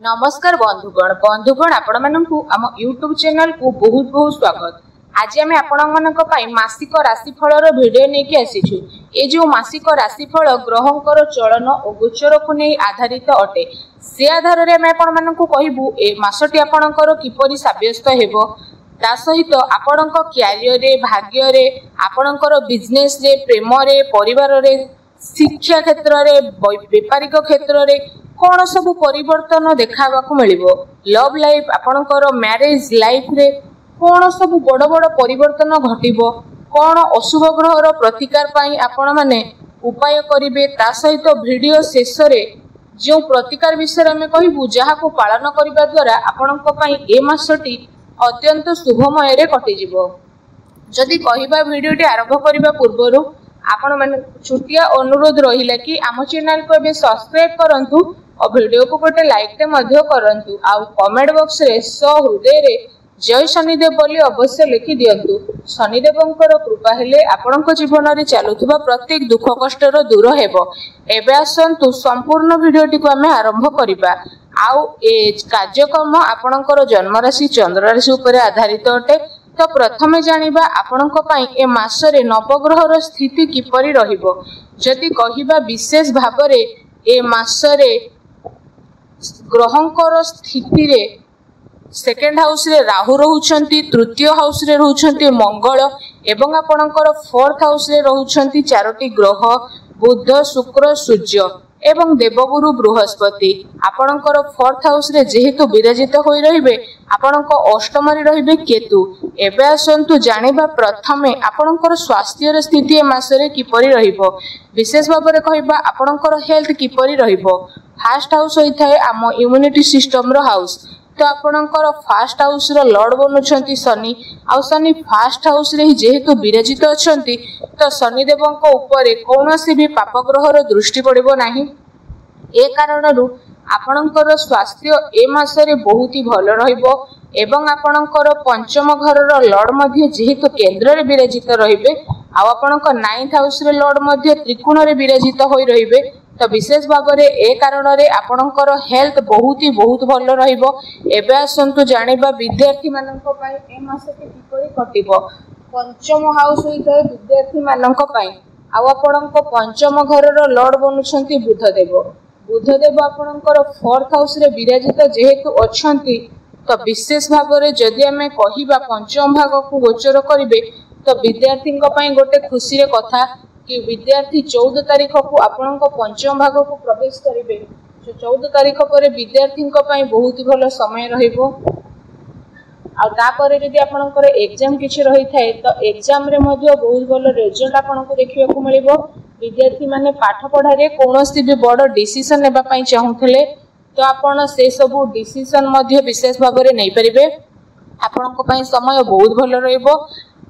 नमस्कार बंधुगण आपण मानकु आम यूट्यूब चैनल को बहुत बहुत स्वागत। आज आम आपण मासिक राशिफल भिडियो नहीं आसीछु। ये जो मासिक राशिफल ग्रहंकर चलन और गोचर को नहीं आधारित अटे से आधार में आपण कहबू ए मासटी आपणकर किपरि साब्यस्त हेबो ता सहित आपण क्यारियर भाग्य आपणकर बिजनेस रे प्रेम रे परिवार रे शिक्षा क्षेत्र रे व्यापारिक क्षेत्र रे कौन सब परिवर्तन देखा मिलिबो लव लाइफ आपणकर मैरिज लाइफ रे कौन सब बड़ बड़ परिवर्तन घटिबो कौन अशुभ ग्रहर प्रतिकार पाई आपण माने उपाय करिवे ता सहित वीडियो शेष रे जो प्रतिकार विषय में कहबू जहा को पालन करिबा द्वारा आपणक पई ए मासटी अत्यंत शुभमय रे कटि जिवो। जदि कहिबा वीडियोटी आरंभ करिबा पूर्वरु आपण माने छुटिया अनुरोध रहिला कि आम चैनल को बे सब्सक्राइब करंतु और वीडियो को गोटे लाइक ते मध्य करंतु आ कमेंट बॉक्स रे सहृदय रे जय शनिदेव बोली अवश्य लिखि दियंतु। शनिदेवंकर कृपा हेले आपणक जीवन रे चालुथबा प्रत्येक दुख कष्ट रो दूर हेबो। एबे आसंतु संपूर्ण वीडियोटी को आमे आरंभ करिबा। आउ ए कार्यक्रम आपणकर जन्म राशि चंद्र राशि ऊपर आधारित अटे। तो प्रथमे जानिबा आपणक पई ए मासरे नवग्रहर स्थिति किपरि रहिबो। जदि कहिबा विशेष भाबरे ए मासरे ग्रहंकर स्थिति रे सेकेंड हाउस रे राहु रहउछंती, तृतीय हाउस रे रहउछंती मंगल एवं आपणकर फोर्थ हाउस रे रहउछंती चारोटी ग्रह बुध शुक्र सूर्य एवं देवगुरु बृहस्पति। आपणकर फोर्थ हाउस रे जेहेतु विराजित होई रहिबे आपणक अष्टम रे रहिबे केतु। एबे आसंतु जानिबा प्रथमे आपणकर स्वास्थ्य स्थिति ए मासरे किपरि रहिबो। विशेष भाबरे कहिबा आपणकर हेल्थ किपरि रहिबो। फास्ट हाउस होई थाए आम इम्यूनिटी सिस्टम रो हाउस। तो आपणकर फास्ट हाउस रो लॉर्ड बनुछंती शनि आ शनि फास्ट हाउस रे जेहेतु विराजित अछंती तो शनि देवंक ऊपर कौनसी भी पाप ग्रहर दृष्टि पड़िबो नाही। ए कारणरू आपणकर स्वास्थ्य ए मासरे बहुत ही भल रहिबो एवं आपणकर पंचम घरर लॉर्ड मध्ये जेहेतु केंद्र रे विराजित रहिबे आ आपणक नाइन्थ हाउस रे लॉर्ड मध्ये त्रिकोण रे विराजित होई रहिबे। तो विशेष भाव में ए कारण रे आपणकर हेल्थ बहुत भल रहिबो। एबे आसंतु जानिबा विद्यार्थी मानक पई ए मासटी किपरि कटिबो। पंचम हाउस होइते विद्यार्थी मानक पई आ आपणक पंचम घरर लॉर्ड बनुछंती बुधदेव। बुधदेव आपणकर फोर्थ हाउस रे विराजित जेहेतु अछंती तो विशेष भाव में जदि आमे कहिबा पंचम भाग को गोचर करिवे तो विद्यार्थी पई गोटे खुशी रे कथा कि विद्यार्थी 14 तारीख को आपण पंचम भाग को प्रवेश करेंगे। 14 तारीख पर विद्यार्थी बहुत ही भल समय रहिबो। आ तापर जदि आपणकर एग्जाम किछि रही थाए तो एग्जाम रे मध्ये बहुत भल रिजल्ट आपनको देखिबा को मिलिबो। विद्यार्थी माने पाठ पढ़ा रे कोनोसी भी बड़ डिसीजन नेबा पई चाहुथले तो आपण से सब डिसीजन मध्ये विशेष भाव में नहीं परिबे। आपनको पई समय बहुत भल रहिबो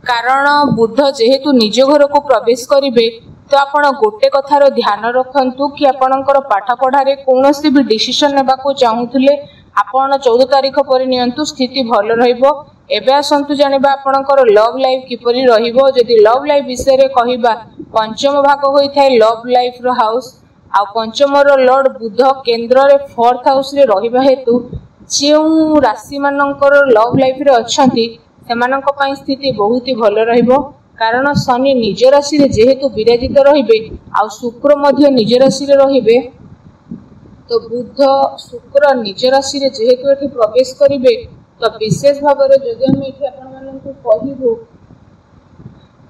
कारण बुध जेहेतु निज घर को प्रवेश करिवे तो आपण गोटे कथार ध्यान रखंतु कि आपणकर पाठ पढ़ारे कोनोसी भी डिसीजन नेबा को चाहुथले आपण 14 तारीख पर नियंतु स्थिति भल रहिबो। एबे आसंतु जानिबा आपणकर लव लाइफ किपरि रहिबो। जदि लव लाइफ विषय रे कहिबा पंचम भाग होई थाए लव लाइफ रो हाउस आ पंचम रो लॉर्ड बुध केंद्र रे फोर्थ हाउस रे रहिबा हेतु जेउ राशि मानकर लव लाइफ रे अछंती सेमानक पई स्थिति बहुत ही भल रहिबो कारण शनि निज राशि रे जेहेतु विराजित रहिबे आ शुक्र मध्ये निज राशि रे रहिबे तो बुध शुक्र निज राशि रे जेहेतु एठी प्रवेश करिवे तो विशेष भाव रे जदि हम एठी आपण माननकु कहिबो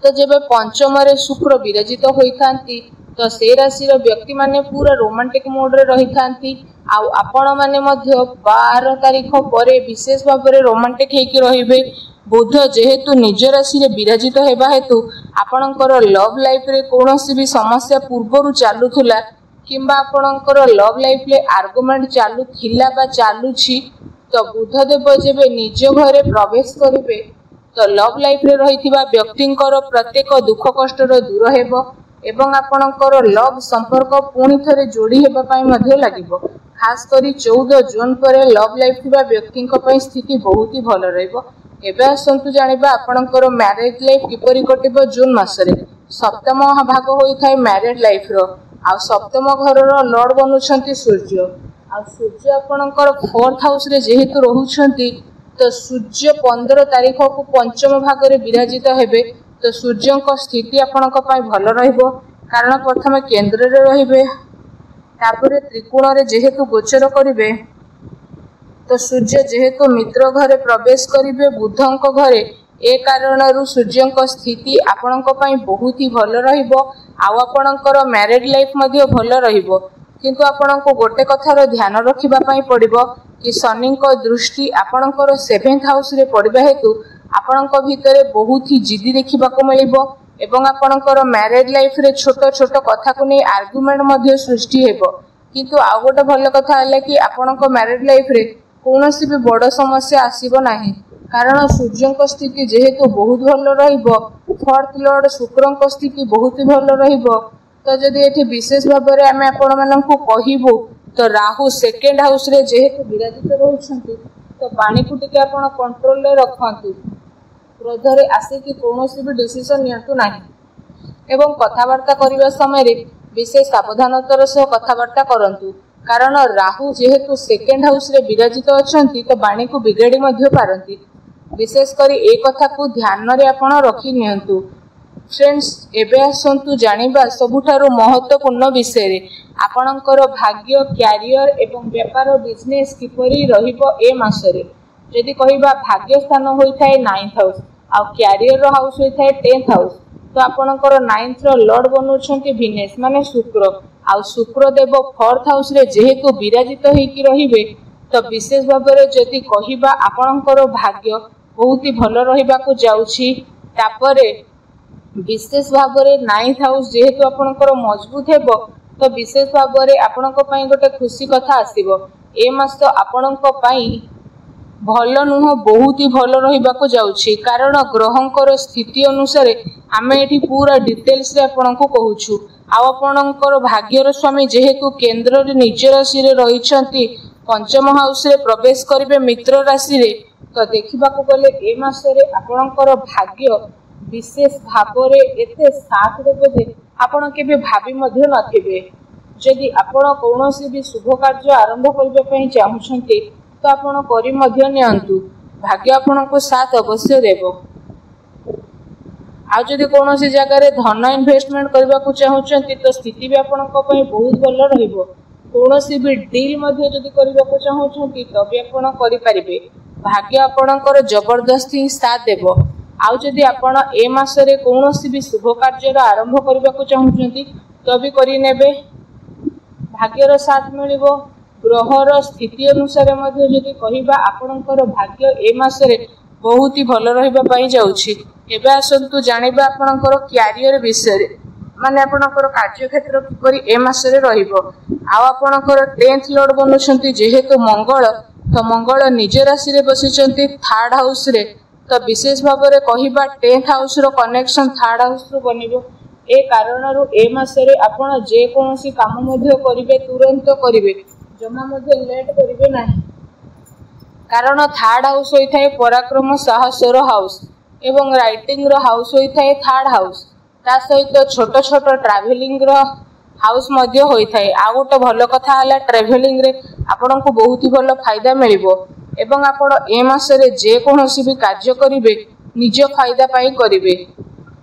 तो जेबे पंचम रे शुक्र विराजित होइथांती तो से राशि रो व्यक्ति माने पूरा रोमांटिक मोड रे रहिथांती आ आपण माने मध्ये 12 तारीख परे विशेष भाव रे रोमांटिक हेकि रहिबे। बुध जेहेतु निज राशि रे विराजित हेबा हेतु आपणकर लव लाइफ रे कोनोसी भी समस्या पूर्वरु चालुथुला किंबा आपणकर लव लाइफ रे आर्गुमेंट चालू थिला बा चालुछि तो बुध देव जेबे निज घरे प्रवेश करिवे तो लव लाइफ रे रहिथिबा व्यक्तिंकर प्रत्येक दुख कष्ट रो दूर हेबो एवं आपणकर लव संपर्क पुणी थरे जोड़ी हेबा पई मध्ये लागिबो। खास करी 14 जून पर लव लाइफ थिबा व्यक्तिंक पई स्थिति बहुत ही भल रहइबो। एबे आसंतु जानिबा आपणकर मैरिज लाइफ किपरि कटिबो। जून मासरे सप्तम भाग होई थाए मैरिज लाइफ रो आ सप्तम घर रो लॉर्ड बनुछंती सूर्य आ सूर्य आपणकर 4th हाउस रे जेहेतु रहुछंती तो सूर्य 15 तारीख को पंचम भाग रे विराजित हेबे। तो सूर्य को स्थिति आपणक पई भल रहइबो कारण प्रथम केंद्र रे रहिबे तापरे त्रिकोण रे जेहेतु गोचर करिवे तो सूर्य जेहेतु मित्र घरे प्रवेश करिवे बुधंक घरे ए कारणरू सूर्यंक स्थिति आपणक पई बहुत ही भल रहिबो। आउ आपणकर मैरिड लाइफ मध्ये भल रहिबो किंतु आपणको गोटे कथार ध्यान रखिबा पई पड़िबो कि शनिंक दृष्टि आपणकर 7th हाउस रे पड़िबा हेतु आपणक भितरे बहुत ही जिद्दी देखिबा को मिलिबो एवं आपणकर मैरिड लाइफ रे छोट छोट कथा को नै आर्गुमेंट मध्ये सृष्टि हेबो। किंतु आ गोटे भल कथा हला कि आपणक मैरिड लाइफ रे कोनोसी भी बड़ समस्या आसीबो नाही कारण सूर्यंक स्थिति जेहेतु बहुत भल रहिबो 4th लॉर्ड शुक्रंक स्थिति बहुत भल रहिबो। तो जदि एठी विशेष भाव में आम आपण मानकु कहिबो तो राहु 2nd हाउस रे जेहेतु विराजित रहउछंती तो पानी को टिके आपण कंट्रोल रे रखंतु क्रोध रे आसे कि कोनोसी भी डिसीजन नियंतु नाही एवं कथावार्ता करबा समय रे विशेष सावधानतार सह कथावार्ता करंतु कारण राहु जेहेतु 2nd हाउस रे विराजित अछंती तो बाणी को बिगाड़ी मध्ये पारंती। विशेष करी ए कथा को ध्यान रे आपण रखि नियंतु। फ्रेंड्स एबे आसंतु जानिबा सबुठारो महत्वपूर्ण विषय रे आपणकर भाग्य कैरियर एवं व्यापार बिजनेस किपरि रहिबो ए मासरे। जदि कहिबा भाग्य स्थान होई थाए 9th हाउस आ कैरियर रो हाउस होई थाए 10th हाउस तो आपणकर 9th रो लॉर्ड बनुछंती विनेस माने शुक्र आ शुक्र देव 4th हाउस रे जेहेतु विराजित हेकि की रहिबे तो विशेष भाव में जदि कहिबा आपणकर भाग्य बहुत ही भल रहिबा को जाउछि। तापरे विशेष भाव में 9th हाउस जेहेतु आपणकर मजबूत हेबो तो विशेष भाव में आपणक पई गोटे खुशी कथा आसीबो ए मास तो आपणक पई भल नुह बहुत ही भल रहिबा को जाउछि कारण ग्रहंकर स्थिति अनुसार आमे एठी पूरा डिटेल्स रे आपणको कहूछु। आ आपणकर भाग्यर स्वामी जेहेतु केंद्र रे निज राशि रे रहिछंती पंचम हाउस रे प्रवेश करिवे मित्र राशि रे तो देखिबा को गले ए मास रे आपणकर भाग्य विशेष भाव रे एते साथ देबो जे आपण केबे भाबी मध्ये नथिबे। जदि आपण कोनोसी भी शुभ कार्य आरंभ करबे पई चाहुछंती तो आपण करि मध्ये नियंतु भाग्य आपनको साथ अवश्य देबो। आ जदि कोनोसी जगह रे धन इन्वेस्टमेंट करबा को चाहुछंती तो स्थिति भी आपनको पई बहुत भल रहइबो। कोनोसी भी डील मध्ये जदि करबा को चाहुछंती तो भी आपण करि परिबे भाग्य आपणकर जबरदस्ती साथ देबो। आउ जदि आपण ए मास रे कोनोसी भी शुभ कार्य आरंभ करबा को चाहुछंती तो भी करि नेबे भाग्यर साथ मिलिबो। ग्रहर स्थिति अनुसार मध्ये जदि कहिबा आपणकर भाग्य ए मास रे बहुत ही भल रहिबा पई जाउछि। एबे आसंतु जानिबा आपणकर कैरियर विषय रे माने आपणकर कार्य क्षेत्र किपरि ए मास रे रहिबो। आ आपणकर 10th लॉर्ड बनुछंती जेहेतु मंगल तो मंगल निज राशि रे बसिछंती 3rd हाउस रे तो विशेष भाव में कहिबा 10th हाउस रो कनेक्शन 3rd हाउस रो बनिबो। ए कारणरू ए मास रे आपण जे कोनोसी काम मध्ये करिवे तुरंत करिवे जमा मध्ये लेट करिवे नाही कारण 3rd हाउस होई थाए पराक्रम साहसर हाउस एवं राइटिंग रो हाउस होई थाए 3rd हाउस ता सहित छोट छोट ट्रैवलिंग रो हाउस मध्ये होई थाए। आ गोटे भल कथा हला ट्रैवलिंग रे आपनको बहुत ही भल फायदा मिलिबो एवं आपण ए मास रे जे कोनोसी भी कार्य करिवे निज फायदा पाई करिवे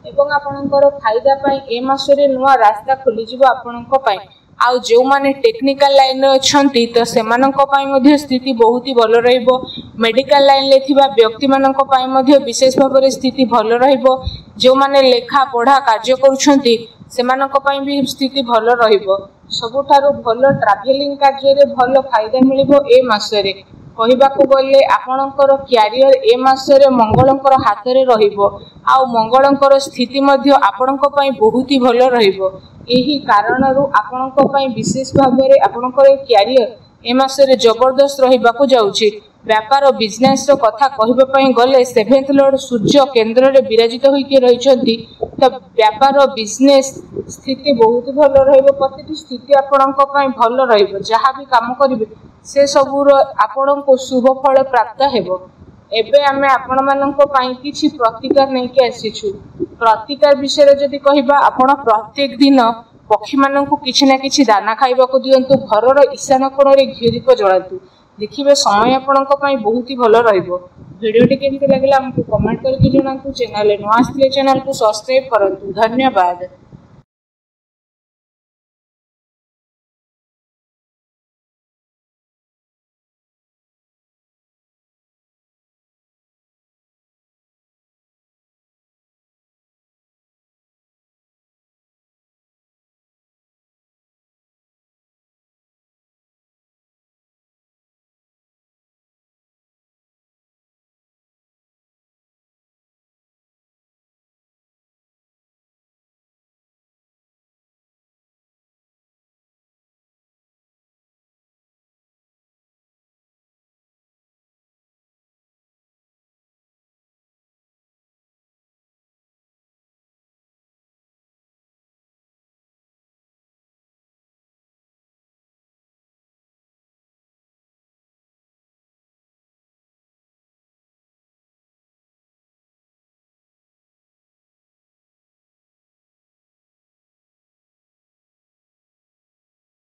एवं आपणकर फायदा पाई ए मास रे नुवा रास्ता खोली जिवो आपणक पाई। आउ जो माने टेक्निकल लाइन रे अछंती तो सेमानक पाई मध्ये स्थिति बहुत ही भल रहइबो। मेडिकल लाइन ले थिबा व्यक्ति मानक पाई मध्ये विशेष भाव रे स्थिति भल रहइबो। जो माने लेखा पढ़ा कार्य करूछंती सेमानक पाई भी स्थिति भल रहइबो। सबुठारु भल ट्रैवलिंग कार्य रे भल फायदा मिलिबो ए मास रे। कहिबा को गले आपणकर कैरियर ए मास रे मंगलंकर हाथ रे रहिबो आ मंगलंकर स्थिति मध्ये आपणक पाई बहुत ही भल रहिबो। एही कारणरू आपणक पाई विशेष भाव रे आपणकर कैरियर ए मास रे जबरदस्त रहिबा को जाउछि। व्यापार और बिजनेस रो कथा कहिबा पई गले 7th लॉर्ड सूर्य केंद्र रे विराजित होई के रहिछंती तो व्यापार और बिजनेस स्थिति बहुत भल रहइबो। प्रतिटी स्थिति आपणक पई भल रहइबो। जहा भी काम करिवे से सबुर आपणको शुभ फल प्राप्त हेबो। एबे आमे आपण मानक पई किछि प्रतिकार नै के आसीछु। प्रतिकार विषय रे जदि कहिबा आपण प्रत्येक दिन पक्षी माननकु किछि ना किछि दाना खाइबाकू दियंतु घरर ईशान कोणरे घी दीप जलातु देखिबे समय आपणक पई बहुत ही भलो रहइबो वीडियोटी केमति लागला हमकु कमेंट करके जणातु चैनल नुआ आसले चैनल को सब्सक्राइब करंतु धन्यवाद।